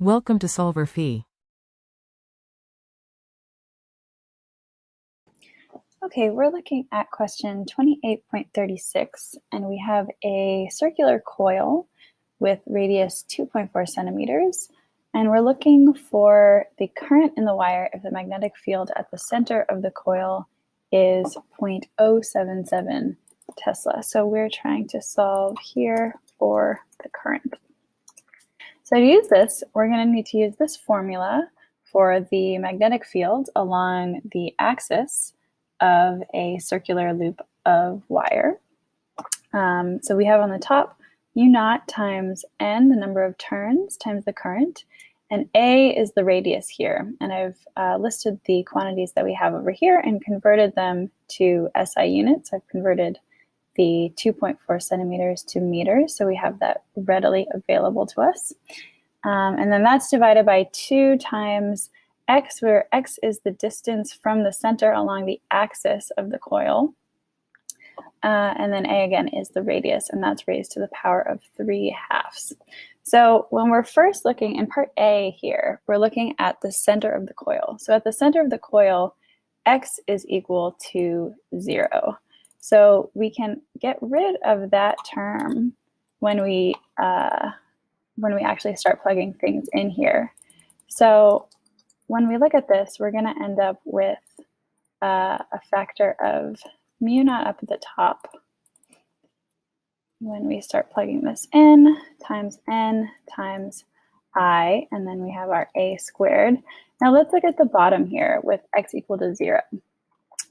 Welcome to solverfy. Okay, we're looking at question 28.36, and we have a circular coil with radius 2.4 centimeters, and we're looking for the current in the wire if the magnetic field at the center of the coil is 0.077 Tesla. So we're trying to solve here for the current. So to use this, we're going to need to use this formula for the magnetic field along the axis of a circular loop of wire. So we have on the top mu naught times n, the number of turns, times the current, and A is the radius here. And I've listed the quantities that we have over here and converted them to SI units. I've converted the 2.4 centimeters to meters, so we have that readily available to us. And then that's divided by 2 times x, where x is the distance from the center along the axis of the coil. And then a again is the radius, and that's raised to the power of 3/2. So when we're first looking in part A here, we're looking at the center of the coil. So at the center of the coil, x is equal to 0. So we can get rid of that term when we actually start plugging things in here. So when we look at this, we're going to end up with a factor of mu naught up at the top when we start plugging this in, times n times I, and then we have our a squared. Now let's look at the bottom here with x equal to 0.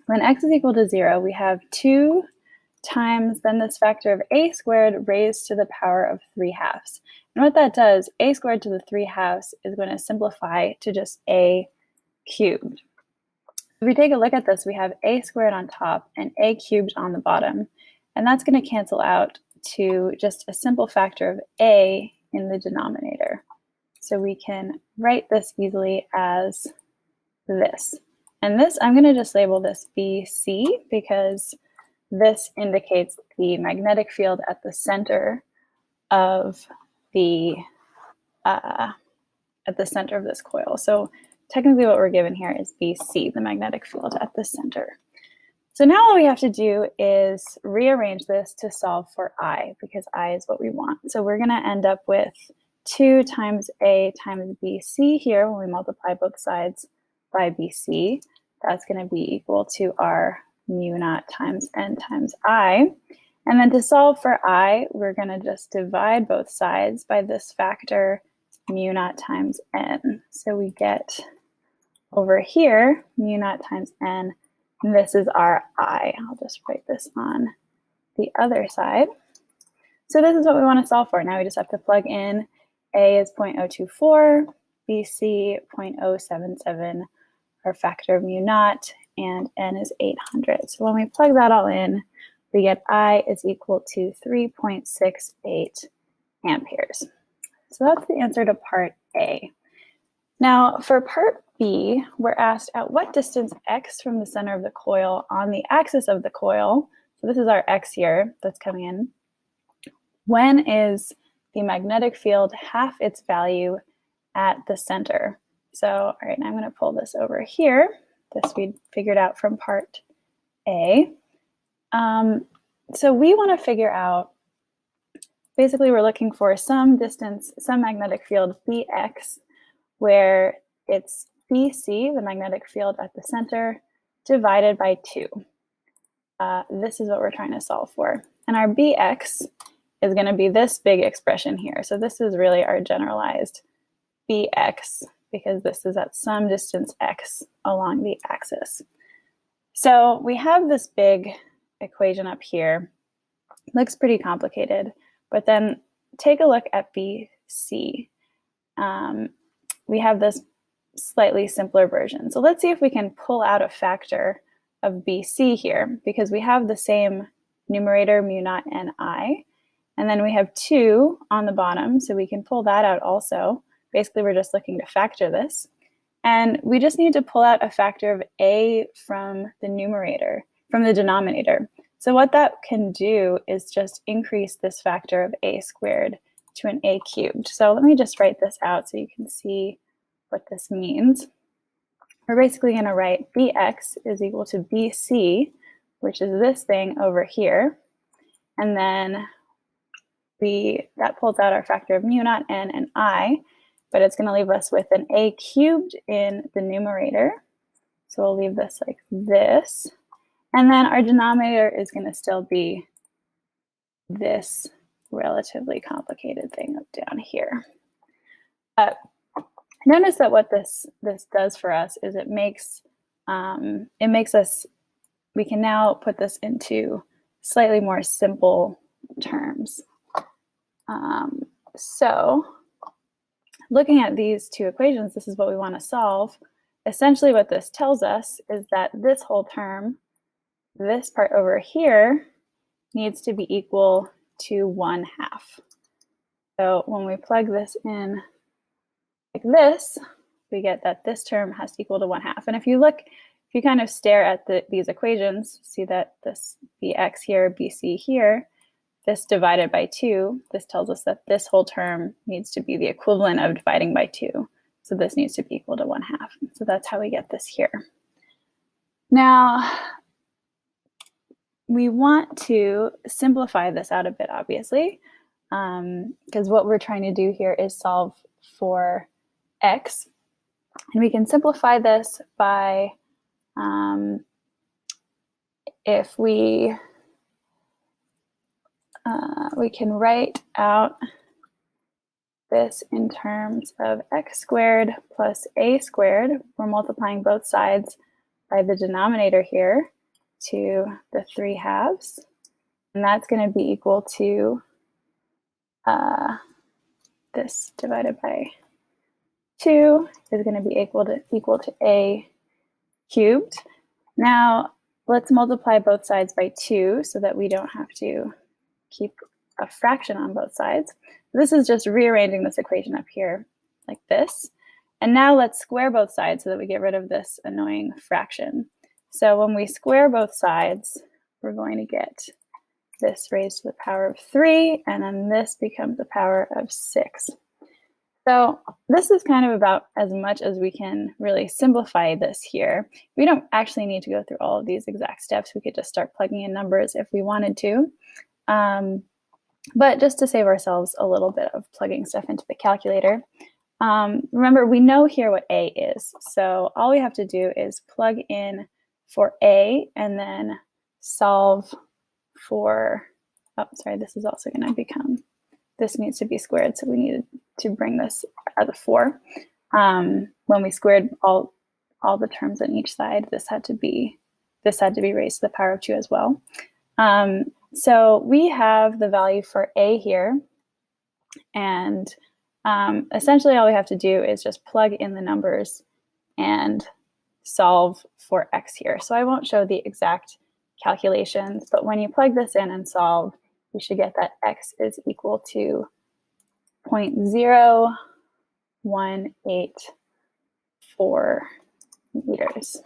When x is equal to 0, we have 2 times then this factor of a squared raised to the power of 3/2. And what that does, a squared to the 3/2 is going to simplify to just a cubed. If we take a look at this, we have a squared on top and a cubed on the bottom. And that's going to cancel out to just a simple factor of a in the denominator. So we can write this easily as this. And this, I'm going to just label this BC because this indicates the magnetic field at the center of the center of this coil. So technically what we're given here is BC, the magnetic field at the center. So now all we have to do is rearrange this to solve for I, because I is what we want. So we're going to end up with 2 times A times BC here when we multiply both sides by BC. That's going to be equal to our mu naught times n times I. And then to solve for I, we're going to just divide both sides by this factor mu naught times n. So we get over here mu naught times n, and this is our I. I'll just write this on the other side. So this is what we want to solve for. Now we just have to plug in A is 0.024, BC 0.077, our factor of mu naught, and n is 800. So when we plug that all in, we get I is equal to 3.68 amperes. So that's the answer to part A. Now for part B, we're asked at what distance x from the center of the coil on the axis of the coil, so this is our x here that's coming in, when is the magnetic field half its value at the center? So, all right, now I'm going to pull this over here. This we figured out from part A. So we want to figure out, basically we're looking for some distance, some magnetic field Bx, where it's BC, the magnetic field at the center, divided by 2. This is what we're trying to solve for. And our Bx is going to be this big expression here. So this is really our generalized Bx, because this is at some distance x along the axis. So we have this big equation up here. Looks pretty complicated, but then take a look at BC. We have this slightly simpler version. So let's see if we can pull out a factor of BC here, because we have the same numerator mu naught n I, and then we have 2 on the bottom, so we can pull that out also. Basically, we're just looking to factor this. And we just need to pull out a factor of a from the numerator, from the denominator. So what that can do is just increase this factor of a squared to an a cubed. So let me just write this out so you can see what this means. We're basically going to write bx is equal to bc, which is this thing over here. And then that pulls out our factor of mu naught n and I, but it's going to leave us with an a cubed in the numerator. So we'll leave this like this. And then our denominator is going to still be this relatively complicated thing up down here. Notice that what this does for us is it makes us, we can now put this into slightly more simple terms. So looking at these two equations, this is what we want to solve. Essentially what this tells us is that this whole term, this part over here, needs to be equal to 1/2. So when we plug this in like this, we get that this term has to equal to 1/2. And if you kind of stare at these equations, see that this bx here, bc here, this divided by 2, this tells us that this whole term needs to be the equivalent of dividing by 2. So this needs to be equal to 1/2. So that's how we get this here. Now, we want to simplify this out a bit, obviously, because what we're trying to do here is solve for x. And we can simplify this by, if we can write out this in terms of x squared plus a squared. We're multiplying both sides by the denominator here to the 3/2. And that's going to be equal to this divided by 2 is going to be equal to a cubed. Now, let's multiply both sides by 2 so that we don't have to keep a fraction on both sides. This is just rearranging this equation up here like this. And now let's square both sides so that we get rid of this annoying fraction. So when we square both sides, we're going to get this raised to the power of 3, and then this becomes the power of 6. So this is kind of about as much as we can really simplify this here. We don't actually need to go through all of these exact steps. We could just start plugging in numbers if we wanted to. But just to save ourselves a little bit of plugging stuff into the calculator, remember, we know here what a is. So all we have to do is plug in for a and then solve for, oh, sorry, this is also going to become, this needs to be squared, so we needed to bring this as a 4. When we squared all the terms on each side, this had to be raised to the power of 2 as well. So we have the value for a here, and essentially all we have to do is just plug in the numbers and solve for x here. So I won't show the exact calculations, but when you plug this in and solve, you should get that x is equal to 0.0184 meters.